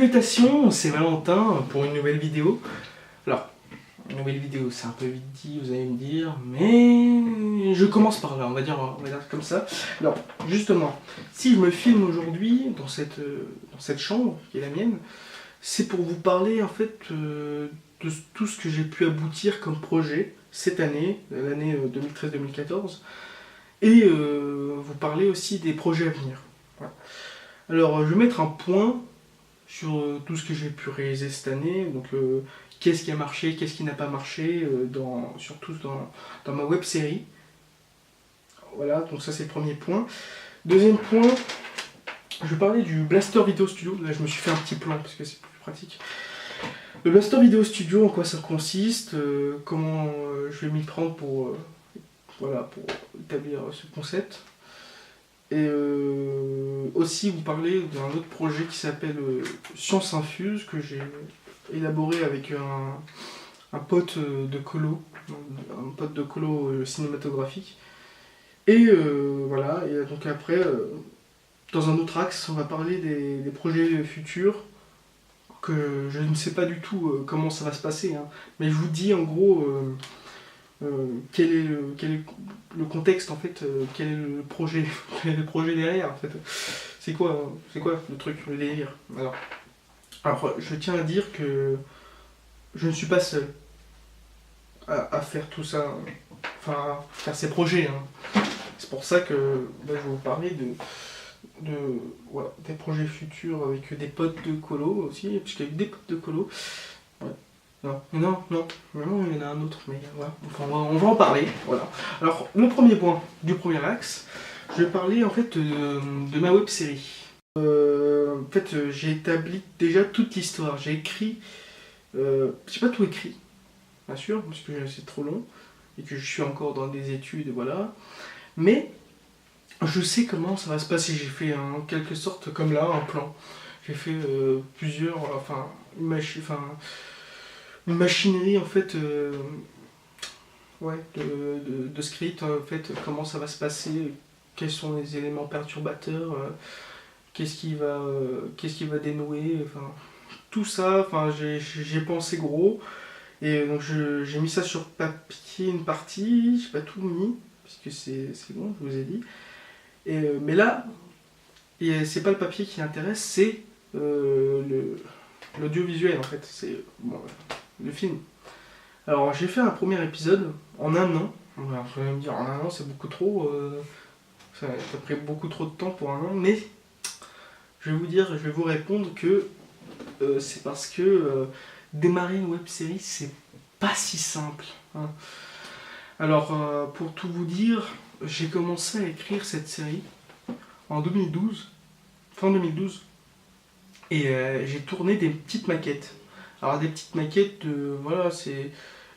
Salutations, c'est Valentin pour une nouvelle vidéo. Alors, une nouvelle vidéo, c'est un peu vite dit, vous allez me dire, mais je commence par là, on va dire comme ça. Alors, justement, si je me filme aujourd'hui dans cette chambre, qui est la mienne, c'est pour vous parler en fait de tout ce que j'ai pu aboutir comme projet cette année, l'année 2013-2014, et vous parler aussi des projets à venir. Voilà. Alors, je vais mettre un point sur tout ce que j'ai pu réaliser cette année, donc qu'est-ce qui a marché, qu'est-ce qui n'a pas marché, surtout dans ma web série. Voilà, donc ça c'est le premier point. Deuxième point, je vais parler du Blaster Video Studio. Là je me suis fait un petit plan parce que c'est plus pratique. Le Blaster Video Studio, en quoi ça consiste, comment je vais m'y prendre pour établir ce concept. Et aussi vous parler d'un autre projet qui s'appelle Science Infuse, que j'ai élaboré avec un pote de colo, cinématographique. Et voilà, et donc après, dans un autre axe, on va parler des projets futurs, que je ne sais pas du tout comment ça va se passer, hein, mais je vous dis en gros quel est le contexte en fait, quel est le projet, quel est le projet derrière en fait. C'est quoi le truc, le délire. Alors, je tiens à dire que je ne suis pas seul à faire tout ça, enfin à faire ces projets. Hein. C'est pour ça que là, je vais vous parler voilà, des projets futurs avec des potes de colo aussi, puisqu'avec des potes de colo. Ouais. Non, il y en a un autre, mais voilà. Enfin, on va en parler. Voilà. Alors, le premier point du premier axe, je vais parler en fait de ma web série. En fait, j'ai établi déjà toute l'histoire. J'ai écrit, j'ai pas tout écrit, bien sûr, parce que c'est trop long et que je suis encore dans des études, voilà. Mais je sais comment ça va se passer. J'ai fait en quelque sorte comme là un plan. J'ai fait plusieurs, une machinerie en fait, de script en fait, comment ça va se passer, quels sont les éléments perturbateurs, qu'est-ce qui va dénouer, enfin tout ça. Enfin j'ai pensé gros et donc j'ai mis ça sur papier une partie, j'ai pas tout mis puisque c'est bon, je vous ai dit. Et mais là, c'est pas le papier qui intéresse, c'est l'audiovisuel en fait, c'est bon, le film. Alors j'ai fait un premier épisode en un an. Alors, vous allez me dire en un an c'est beaucoup trop, ça a pris beaucoup trop de temps pour un an, mais je vais vous répondre que c'est parce que démarrer une web série c'est pas si simple. Hein. Alors pour tout vous dire, j'ai commencé à écrire cette série en 2012, fin 2012, et j'ai tourné des petites maquettes. Alors des petites maquettes, voilà,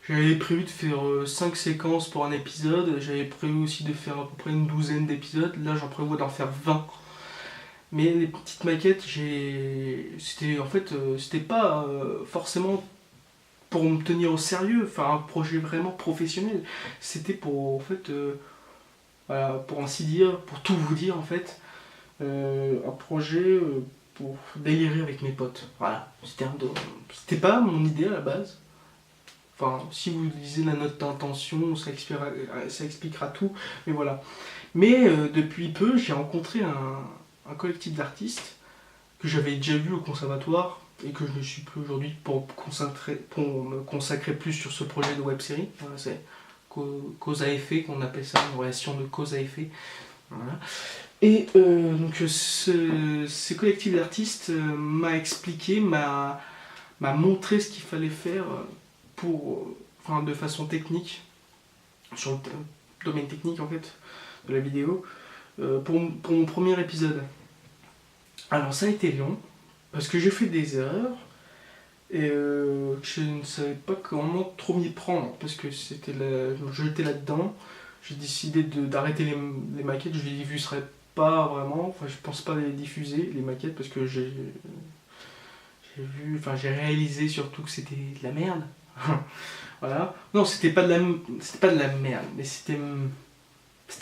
j'avais prévu de faire 5 séquences pour un épisode, j'avais prévu aussi de faire à peu près une douzaine d'épisodes, là j'en prévois d'en faire 20. Mais les petites maquettes, c'était pas forcément pour me tenir au sérieux, enfin un projet vraiment professionnel. C'était pour, en fait, voilà, pour ainsi dire, pour tout vous dire en fait, un projet pour délirer avec mes potes. Voilà, c'était pas mon idée à la base. Enfin, si vous lisez la note d'intention, ça expliquera tout, mais voilà. Mais depuis peu, j'ai rencontré un collectif d'artistes que j'avais déjà vu au conservatoire et que je ne suis plus aujourd'hui pour me consacrer plus sur ce projet de web série. Voilà, c'est cause à effet qu'on appelle ça, une relation de cause à effet. Voilà. Et donc ce collectif d'artistes m'a expliqué, m'a montré ce qu'il fallait faire de façon technique, sur le domaine technique en fait de la vidéo, pour mon premier épisode. Alors ça a été long, parce que j'ai fait des erreurs, et je ne savais pas comment trop m'y prendre, parce que j'étais là-dedans, j'ai décidé d'arrêter les maquettes, je les diffuserai pas vraiment, enfin je pense pas les diffuser, les maquettes, parce que j'ai réalisé surtout que c'était de la merde. Voilà. Non, c'était pas de la merde, mais c'était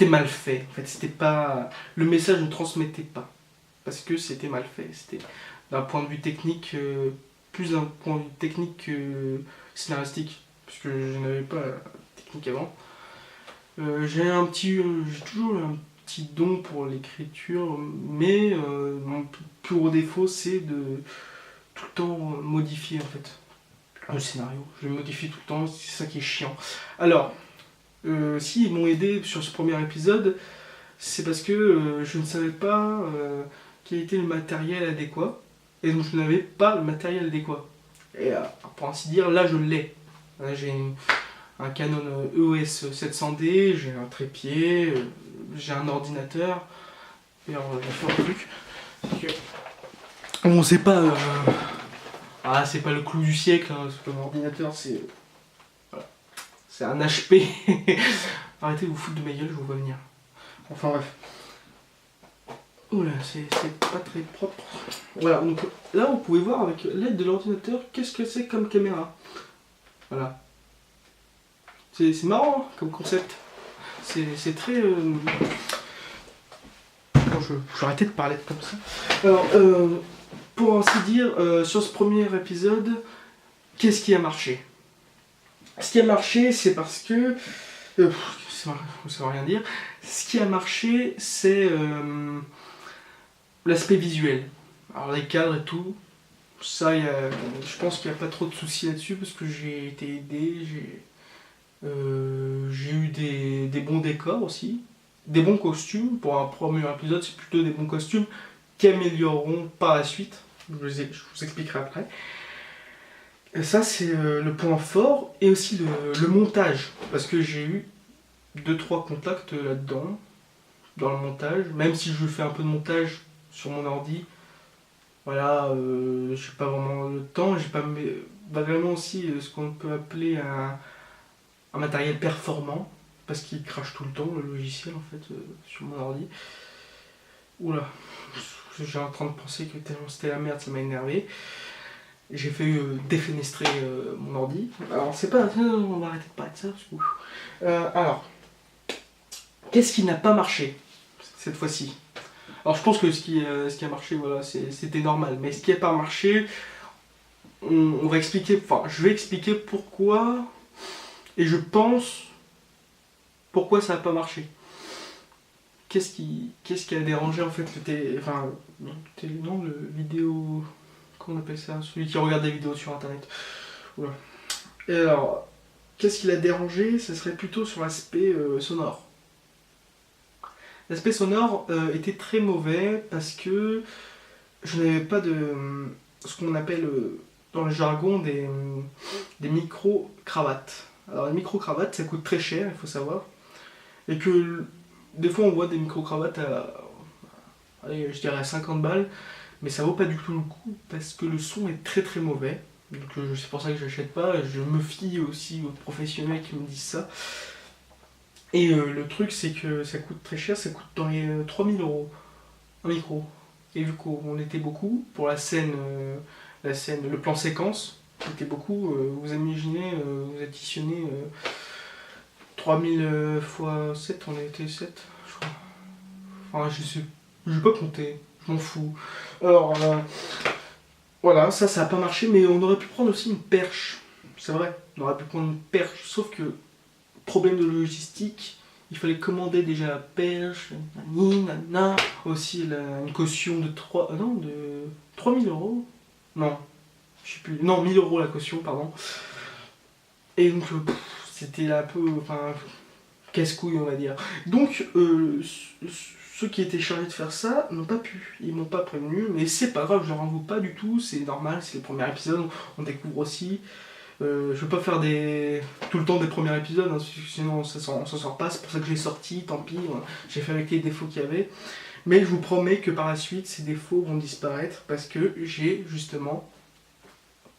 mal fait. En fait, c'était pas, le message ne transmettait pas parce que c'était mal fait. d'un point de vue technique, plus d'un point de vue technique que scénaristique, parce que je n'avais pas la technique avant. J'ai toujours un petit don pour l'écriture, mais mon plus gros défaut, c'est de tout le temps modifier en fait le scénario. Je le modifie tout le temps, c'est ça qui est chiant. Alors, si ils m'ont aidé sur ce premier épisode, c'est parce que je ne savais pas quel était le matériel adéquat, et donc je n'avais pas le matériel adéquat. Et pour ainsi dire, là je l'ai. Là, j'ai un Canon EOS 700D, j'ai un trépied, j'ai un ordinateur. Et alors, je vais faire un truc. C'est que... Bon, c'est pas. C'est pas le clou du siècle, hein, parce que mon ordinateur, c'est. Voilà. C'est un HP. Arrêtez de vous foutre de ma gueule, je vous vois venir. Enfin bref. Oula, c'est pas très propre. Voilà, donc là vous pouvez voir avec l'aide de l'ordinateur qu'est-ce que c'est comme caméra. Voilà. C'est marrant hein, comme concept. C'est très... Bon, je vais arrêter de parler comme ça. Alors, pour ainsi dire, sur ce premier épisode, qu'est-ce qui a marché? Ce qui a marché, c'est parce que... ça va rien dire. Ce qui a marché, c'est l'aspect visuel. Alors les cadres et tout, ça, je pense qu'il n'y a pas trop de soucis là-dessus parce que j'ai été aidé, j'ai eu des bons décors aussi, des bons costumes. Pour un premier épisode, c'est plutôt des bons costumes qui amélioreront par la suite. Je vous expliquerai après. Et ça, c'est le point fort. Et aussi le montage, parce que j'ai eu 2-3 contacts là-dedans, dans le montage. Même si je fais un peu de montage sur mon ordi, voilà, j'ai pas vraiment le temps. J'ai pas vraiment aussi ce qu'on peut appeler un matériel performant, parce qu'il crache tout le temps, le logiciel, en fait, sur mon ordi. Oula, j'ai en train de penser que tellement c'était la merde, ça m'a énervé. J'ai fait défenestrer mon ordi. Alors, c'est pas... On va arrêter de parler de ça, parce que... alors, qu'est-ce qui n'a pas marché cette fois-ci? Alors, je pense que ce qui a marché, voilà, c'était normal. Mais ce qui n'a pas marché, on va expliquer... Enfin, je vais expliquer pourquoi... Et je pense pourquoi ça n'a pas marché. Qu'est-ce qui a dérangé en fait le vidéo... Comment on appelle ça? Celui qui regarde des vidéos sur internet. Oula. Et alors, qu'est-ce qui l'a dérangé? Ce serait plutôt sur l'aspect sonore. L'aspect sonore était très mauvais parce que je n'avais pas de ce qu'on appelle dans le jargon des micro-cravates. Alors les micro-cravates ça coûte très cher, il faut savoir. Et que des fois on voit des micro-cravates allez, je dirais à 50 balles, mais ça vaut pas du tout le coup parce que le son est très très mauvais. Donc c'est pour ça que j'achète pas, je me fie aussi aux professionnels qui me disent ça. Et le truc c'est que ça coûte très cher, ça coûte dans les 3000 € un micro. Et vu qu'on était beaucoup, pour la scène, le plan séquence, c'était beaucoup, vous imaginez, vous additionnez 3000 fois 7, on a été 7, je crois. Enfin, je vais pas compter, je m'en fous. Alors, voilà, ça a pas marché, mais on aurait pu prendre aussi une perche. C'est vrai, on aurait pu prendre une perche, sauf que, problème de logistique, il fallait commander déjà la perche, nanana, aussi une caution de 3000 €. Non, je sais plus, non, 1000 € la caution, pardon. Et donc, c'était un peu, casse-couille, on va dire. Donc, ceux qui étaient chargés de faire ça n'ont pas pu, ils m'ont pas prévenu, mais c'est pas grave, je leur en veux pas du tout, c'est normal, c'est le premier épisode, on découvre aussi. Je veux pas faire tout le temps des premiers épisodes, hein, sinon ça sort pas, c'est pour ça que j'ai sorti, tant pis, j'ai fait avec les défauts qu'il y avait. Mais je vous promets que par la suite, ces défauts vont disparaître parce que j'ai justement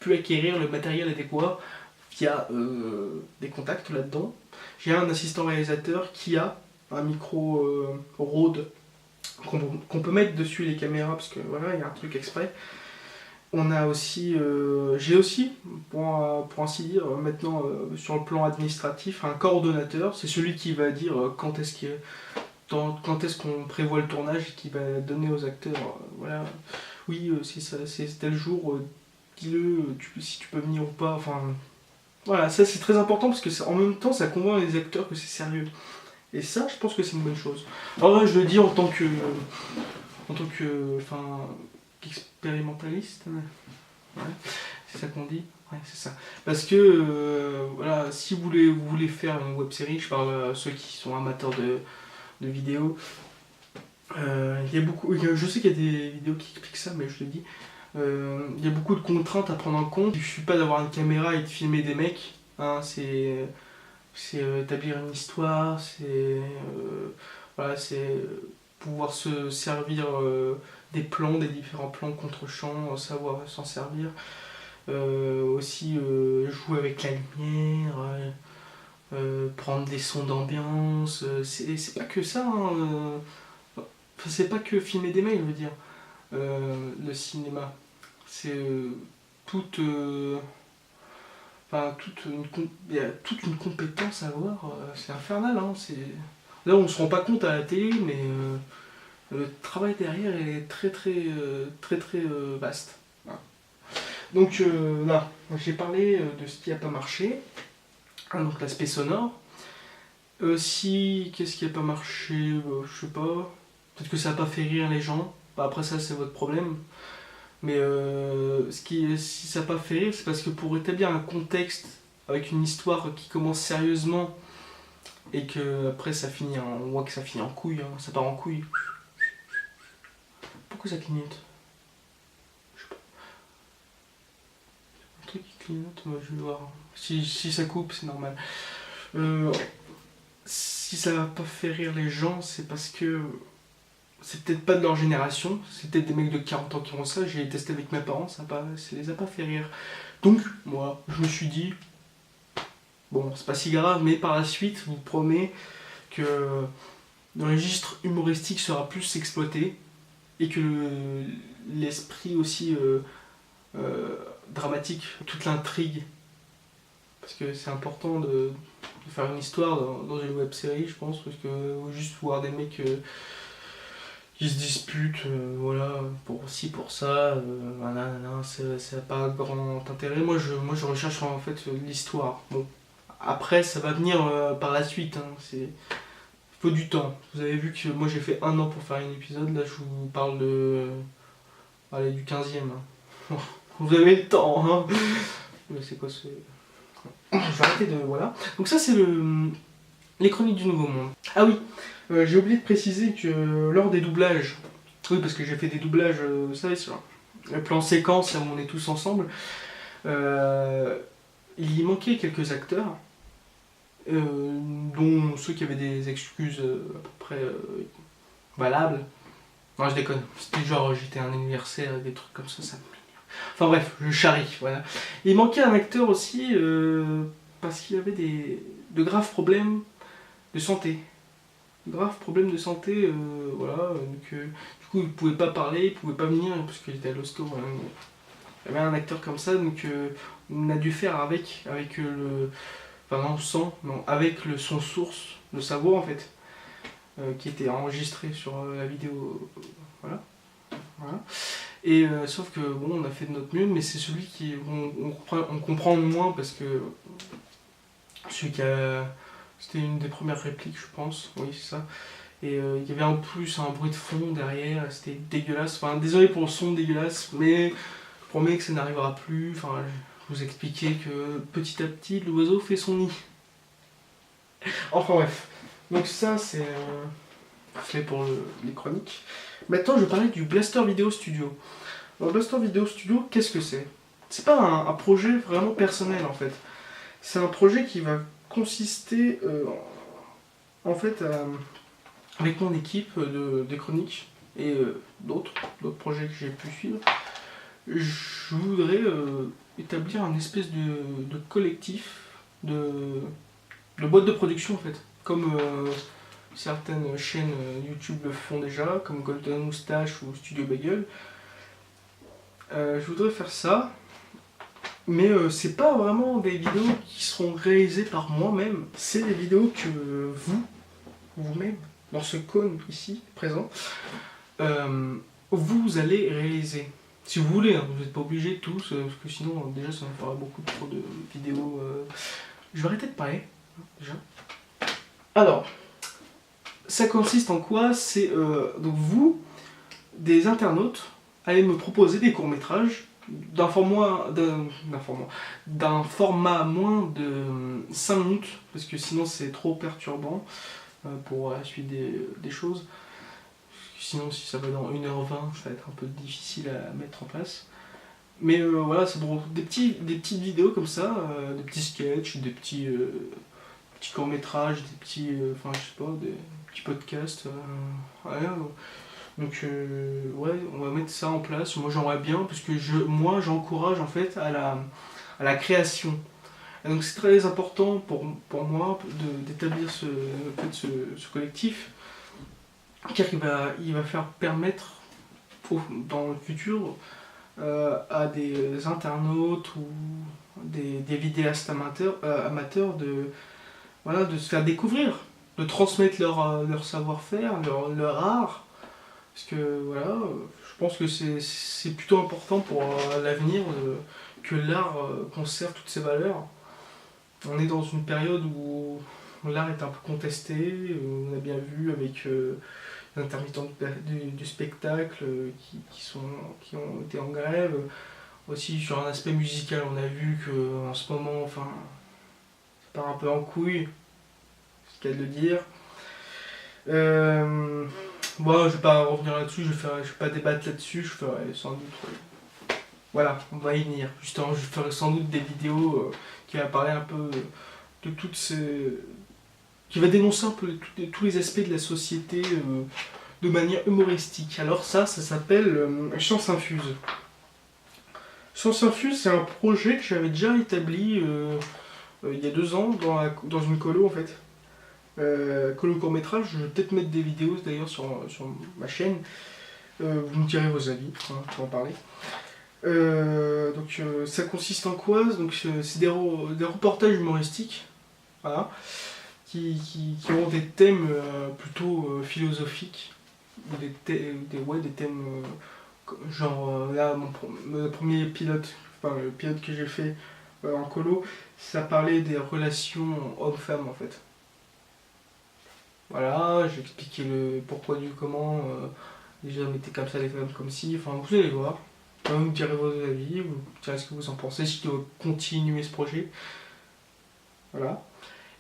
pu acquérir le matériel adéquat via des contacts là-dedans. J'ai un assistant réalisateur qui a un micro Rode qu'on peut mettre dessus les caméras parce que voilà, il y a un truc exprès. On a aussi, j'ai aussi, pour ainsi dire, maintenant sur le plan administratif, un coordonnateur. C'est celui qui va dire quand est-ce qu'on prévoit le tournage et qui va donner aux acteurs, voilà, oui, c'est tel jour, dis-le, si tu peux venir ou pas, enfin... Voilà, ça c'est très important parce que en même temps ça convainc les acteurs que c'est sérieux. Et ça, je pense que c'est une bonne chose. Alors là, je le dis en tant que... enfin... expérimentaliste. Ouais, c'est ça qu'on dit. Ouais, c'est ça. Parce que, voilà, si vous voulez faire une web série, je parle à ceux qui sont amateurs de vidéos, il y a beaucoup, je sais qu'il y a des vidéos qui expliquent ça, mais je le dis, il y a beaucoup de contraintes à prendre en compte. Il ne suffit pas d'avoir une caméra et de filmer des mecs, hein, c'est établir une histoire, voilà, c'est pouvoir se servir des plans, des différents plans contre-champ, savoir s'en servir. Aussi jouer avec la lumière, prendre des sons d'ambiance, c'est pas que ça, hein, enfin, c'est pas que filmer des mails, je veux dire, le cinéma. C'est toute, enfin, il y a toute une compétence à avoir, c'est infernal, hein, là on se rend pas compte à la télé, mais le travail derrière est très vaste. Voilà. Donc là, j'ai parlé de ce qui n'a pas marché, donc l'aspect sonore. Si, qu'est-ce qui n'a pas marché, je sais pas, peut-être que ça n'a pas fait rire les gens, bah, après ça c'est votre problème. Mais si ça n'a pas fait rire, c'est parce que pour établir un contexte avec une histoire qui commence sérieusement et que après on voit que ça finit en couille, hein, ça part en couille. Pourquoi ça clignote? Je sais pas. Un truc qui clignote, moi je vais voir. Si ça coupe, c'est normal. Si ça va pas fait rire les gens, c'est parce que c'est peut-être pas de leur génération, c'est peut-être des mecs de 40 ans qui ont ça, j'ai testé avec mes parents, ça les a pas fait rire. Donc, moi, je me suis dit, bon, c'est pas si grave, mais par la suite, je vous promets que le registre humoristique sera plus exploité et que l'esprit aussi dramatique, toute l'intrigue, parce que c'est important de faire une histoire dans une web série, je pense, parce que juste voir des mecs qui se disputent, voilà, pour ci, pour ça, ça n'a pas grand intérêt. Moi je recherche en fait l'histoire. Bon, après ça va venir par la suite, hein, il faut du temps. Vous avez vu que moi j'ai fait 1 an pour faire un épisode, là je vous parle allez, du 15e. Hein. Vous avez le temps, hein. Mais c'est quoi ce... Je vais arrêter de... Voilà. Donc ça c'est les chroniques du Nouveau Monde. Ah oui, j'ai oublié de préciser que lors des doublages, oui parce que j'ai fait des doublages, vous savez, sur le plan séquence, là où on est tous ensemble, il y manquait quelques acteurs, dont ceux qui avaient des excuses à peu près valables. Non, je déconne, c'était genre j'étais un anniversaire, des trucs comme ça me m'énerve. Enfin bref, je charrie, voilà. Il manquait un acteur aussi, parce qu'il avait de graves problèmes de santé. Grave problème de santé, voilà, donc du coup il pouvait pas parler, il pouvait pas venir parce qu'il était à l'hosto. Voilà. Il y avait un acteur comme ça, donc on a dû faire avec le... Enfin non, sans, non, avec le son source, de sa voix en fait, qui était enregistré sur la vidéo, voilà. Et sauf que bon, on a fait de notre mieux, mais c'est celui qui on comprend le moins parce que celui qui a... C'était une des premières répliques, je pense, oui c'est ça. Et il y avait en plus un bruit de fond derrière, c'était dégueulasse. Enfin, désolé pour le son dégueulasse, mais je promets que ça n'arrivera plus. Enfin, je vous expliquais que petit à petit, l'oiseau fait son nid. Enfin bref, donc ça c'est fait pour les chroniques. Maintenant, je vais parler du Blaster Video Studio. Alors, Blaster Video Studio, qu'est-ce que c'est? C'est pas un projet vraiment personnel en fait. C'est un projet qui va consister en fait avec mon équipe des chroniques et d'autres projets que j'ai pu suivre. Je voudrais établir un espèce de collectif de boîtes de production en fait, comme certaines chaînes YouTube le font déjà, comme Golden Moustache ou Studio Bagel. Je voudrais faire ça, mais c'est pas vraiment des vidéos qui seront réalisées par moi-même, c'est des vidéos que vous-même, dans ce cône ici présent, vous allez réaliser. Si vous voulez, hein, vous n'êtes pas obligés tous, parce que sinon déjà ça me fera beaucoup trop de vidéos. Je vais arrêter de parler, déjà. Alors, ça consiste en quoi? C'est donc vous, des internautes, allez me proposer des courts-métrages d'un format moins de 5 minutes, parce que sinon c'est trop perturbant pour la suite des choses. Sinon, si ça va dans 1h20, ça va être un peu difficile à mettre en place. Mais voilà, c'est pour des petites vidéos comme ça, des petits sketchs, des petits courts-métrages, des petits, enfin je sais pas, des petits podcasts. Voilà. Donc ouais, on va mettre ça en place. Moi j'aimerais bien, parce que moi j'encourage en fait à la création. Et donc c'est très important pour moi d'établir ce collectif, car il va faire permettre dans le futur à des internautes ou des vidéastes amateurs voilà, de se faire découvrir, de transmettre leur savoir-faire, leur art. Parce que voilà, je pense que c'est plutôt important pour l'avenir que l'art conserve toutes ses valeurs. On est dans une période où l'art est un peu contesté, on a bien vu avec les intermittents du spectacle qui ont été en grève. Aussi sur un aspect musical, on a vu qu'en ce moment, enfin, ça part un peu en couille, c'est le cas de le dire. Bon, je vais pas revenir là-dessus, je vais pas débattre là-dessus, je ferai sans doute. Voilà, on va y venir. Justement, je ferai sans doute des vidéos qui va parler un peu de toutes ces. Qui va dénoncer un peu tous les aspects de la société de manière humoristique. Alors, ça s'appelle Science Infuse. Science Infuse, c'est un projet que j'avais déjà établi il y a 2 ans dans une colo en fait. Colo court-métrage, je vais peut-être mettre des vidéos d'ailleurs sur ma chaîne. Vous me direz vos avis, hein, pour en parler. Donc ça consiste en quoi? Donc c'est des reportages humoristiques, voilà, qui ont des thèmes plutôt philosophiques, des thèmes genre là le premier pilote, enfin le pilote que j'ai fait en colo, ça parlait des relations homme-femme en fait. Voilà, j'ai expliqué le pourquoi du comment, les hommes étaient comme ça, les femmes comme ci, enfin vous allez voir. Vous me direz vos avis, vous me direz ce que vous en pensez, si je dois continuer ce projet. Voilà.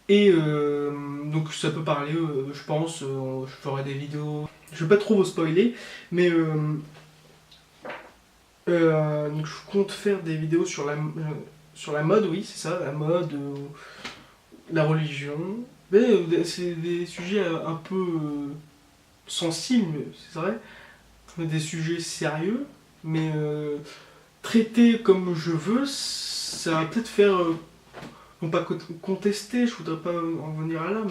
Et donc ça peut parler, je pense, je ferai des vidéos. Je vais pas trop vous spoiler, mais donc je compte faire des vidéos sur la mode, oui, c'est ça, la mode, la religion. Mais c'est des sujets un peu sensibles, c'est vrai, des sujets sérieux, mais traiter comme je veux, ça va peut-être faire, non pas contester, je voudrais pas en venir à là,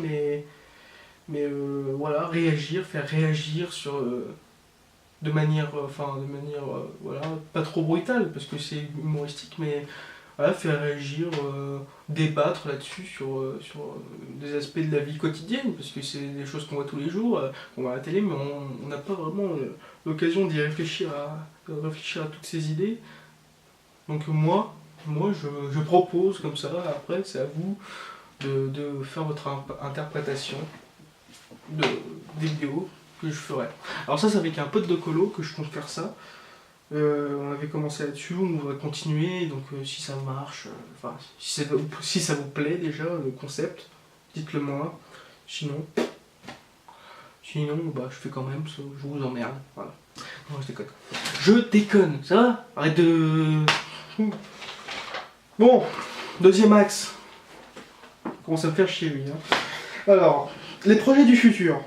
mais voilà, faire réagir sur, de manière, voilà, pas trop brutale, parce que c'est humoristique, mais voilà, faire réagir, débattre là-dessus sur des aspects de la vie quotidienne, parce que c'est des choses qu'on voit tous les jours, qu'on voit à la télé, mais on n'a pas vraiment l'occasion d'y réfléchir de réfléchir à toutes ces idées. Donc moi je propose comme ça, après c'est à vous de faire votre interprétation des vidéos que je ferai. Alors ça c'est avec un pote de colo que je compte faire ça. On avait commencé là-dessus, on va continuer, donc si ça marche, enfin si ça vous plaît déjà le concept, dites-le moi. Sinon bah je fais quand même, je vous emmerde, voilà. Non, je déconne, ça va? Arrête de... Bon, deuxième axe. Commence à me faire chier lui. Hein. Alors, les projets du futur.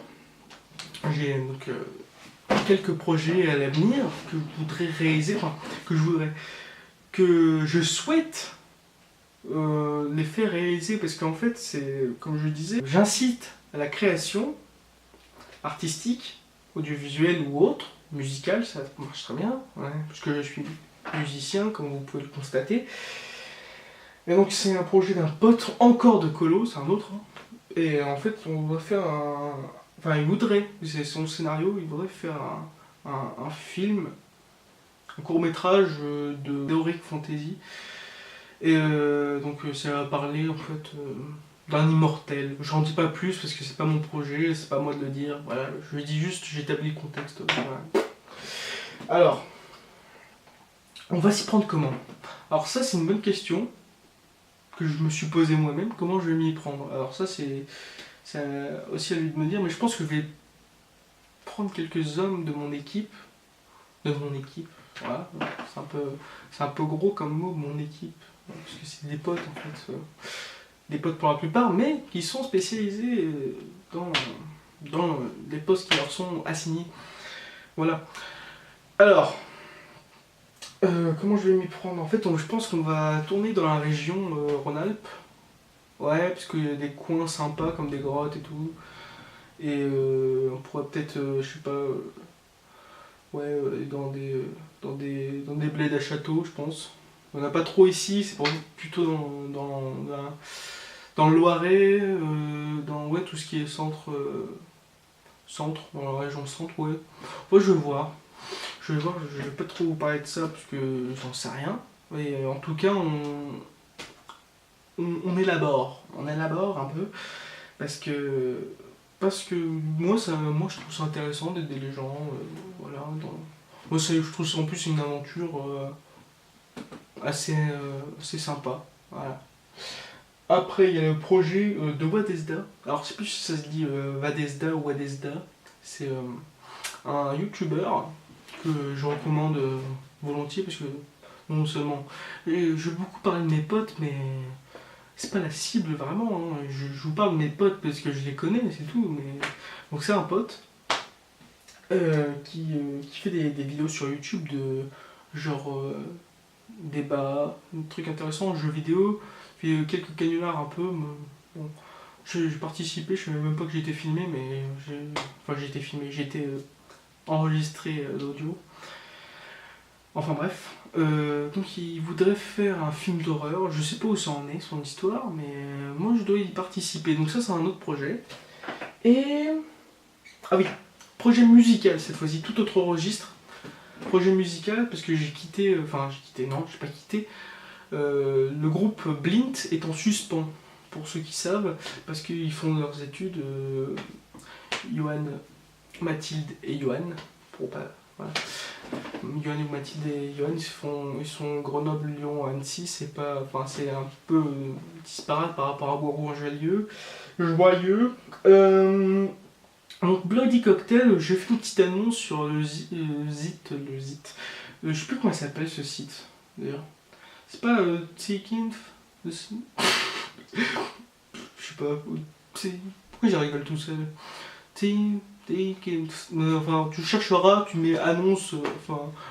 J'ai donc quelques projets à l'avenir que je voudrais réaliser, enfin que je souhaite les faire réaliser, parce qu'en fait c'est, comme je disais, j'incite à la création artistique, audiovisuelle ou autre, musicale, ça marche très bien, ouais, parce que je suis musicien comme vous pouvez le constater. Et donc c'est un projet d'un pote encore de colo, c'est un autre, hein. Et en fait on va faire un... Enfin il voudrait, c'est son scénario, il voudrait faire un film, un court-métrage de Heroic Fantasy. Et donc ça va parler en fait d'un immortel. J'en dis pas plus parce que c'est pas mon projet, c'est pas à moi de le dire. Voilà, je dis juste, j'établis le contexte. Voilà. Alors, on va s'y prendre comment? Alors ça c'est une bonne question que je me suis posée moi-même, comment je vais m'y prendre. Alors ça c'est aussi à lui de me dire, mais je pense que je vais prendre quelques hommes de mon équipe. Voilà, c'est un peu gros comme mot, mon équipe, parce que c'est des potes en fait, des potes pour la plupart, mais qui sont spécialisés dans les postes qui leur sont assignés. Voilà. Alors, comment je vais m'y prendre? En fait, je pense qu'on va tourner dans la région Rhône-Alpes. Ouais, parce qu'il y a des coins sympas comme des grottes et tout. Et on pourrait peut-être, je sais pas, ouais, dans des bleds à château, je pense. On n'a pas trop ici, c'est plutôt dans le Loiret, dans ouais, tout ce qui est centre, dans la région centre, ouais. Ouais, je vais voir. Je vais pas trop vous parler de ça parce que j'en sais rien. Mais en tout cas, on élabore. On élabore un peu parce que moi je trouve ça intéressant d'aider les gens. Voilà, moi, je trouve ça en plus une aventure assez sympa. Voilà. Après, il y a le projet de Wadesda. Alors, je sais plus si ça se dit Wadesda ou Wadesda. C'est un YouTuber que je recommande volontiers parce que non seulement je vais beaucoup parler de mes potes, mais c'est pas la cible vraiment. Hein. Je vous parle de mes potes parce que je les connais, c'est tout. Mais... Donc, c'est un pote qui fait des vidéos sur YouTube de genre débat, des trucs intéressants, jeux vidéo, puis quelques canulars un peu. Bon, j'ai participé, je savais même pas que j'étais filmé, mais j'ai été filmé, j'ai été enregistré d'audio. Enfin bref, donc il voudrait faire un film d'horreur, je sais pas où ça en est, son histoire, mais moi je dois y participer, donc ça c'est un autre projet. Et... Ah oui, projet musical cette fois-ci, tout autre registre. Projet musical parce que j'ai quitté, non, j'ai pas quitté. Le groupe Blint est en suspens, pour ceux qui savent, parce qu'ils font leurs études, Johan, Mathilde et Johan, pour pas, voilà. Johan ou Mathilde et Johan, ils sont Grenoble, Lyon, Annecy, c'est un peu disparate par rapport à Bourgoin-Jallieu, Joyeux. Donc Bloody Cocktail, j'ai fait une petite annonce sur le Zit. Je sais plus comment il s'appelle ce site, d'ailleurs. C'est pas Taking... Je sais pas... Pourquoi j'y rigole tout seul? Enfin, tu chercheras, tu mets annonce,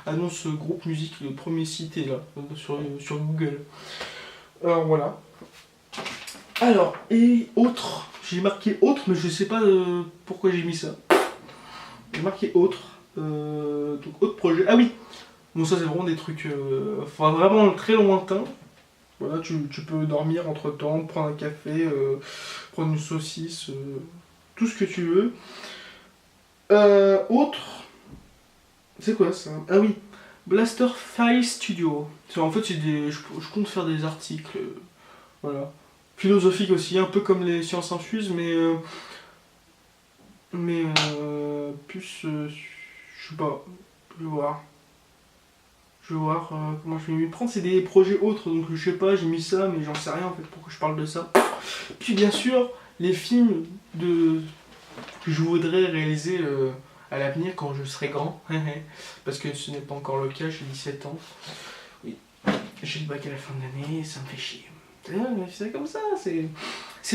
annonce groupe musique, le premier cité là, sur Google. Alors voilà. Alors, et autre, j'ai marqué autre, mais je sais pas pourquoi j'ai mis ça. J'ai marqué autre, donc autre projet. Ah oui, bon ça c'est vraiment des trucs, vraiment très lointains. Voilà, tu peux dormir entre temps, prendre un café, prendre une saucisse, tout ce que tu veux. Autre, c'est quoi ça? Ah oui, Blaster File Studio. En fait, je compte faire des articles, voilà. Philosophique aussi, un peu comme les sciences infuses, mais plus, je sais pas, je vais voir. Je vais voir comment je vais m'y prendre. C'est des projets autres, donc je sais pas, j'ai mis ça, mais j'en sais rien en fait, pourquoi je parle de ça. Puis bien sûr, les films que je voudrais réaliser à l'avenir quand je serai grand, parce que ce n'est pas encore le cas, j'ai 17 ans. Oui, j'ai le bac à la fin de l'année, ça me fait chier. C'est comme ça, c'est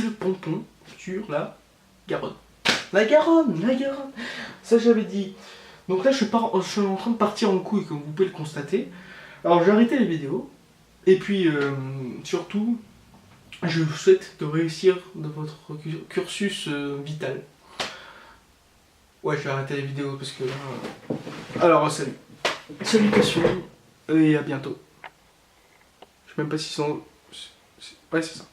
le pompon sur la Garonne. La Garonne. Ça j'avais dit. Donc là je suis en train de partir en couille comme vous pouvez le constater. Alors j'ai arrêté les vidéos. Et puis surtout, je vous souhaite de réussir dans votre cursus vital. Ouais, je vais arrêter les vidéos parce que... Alors salut. Salutations et à bientôt. Je sais même pas si sont... Ouais, c'est ça.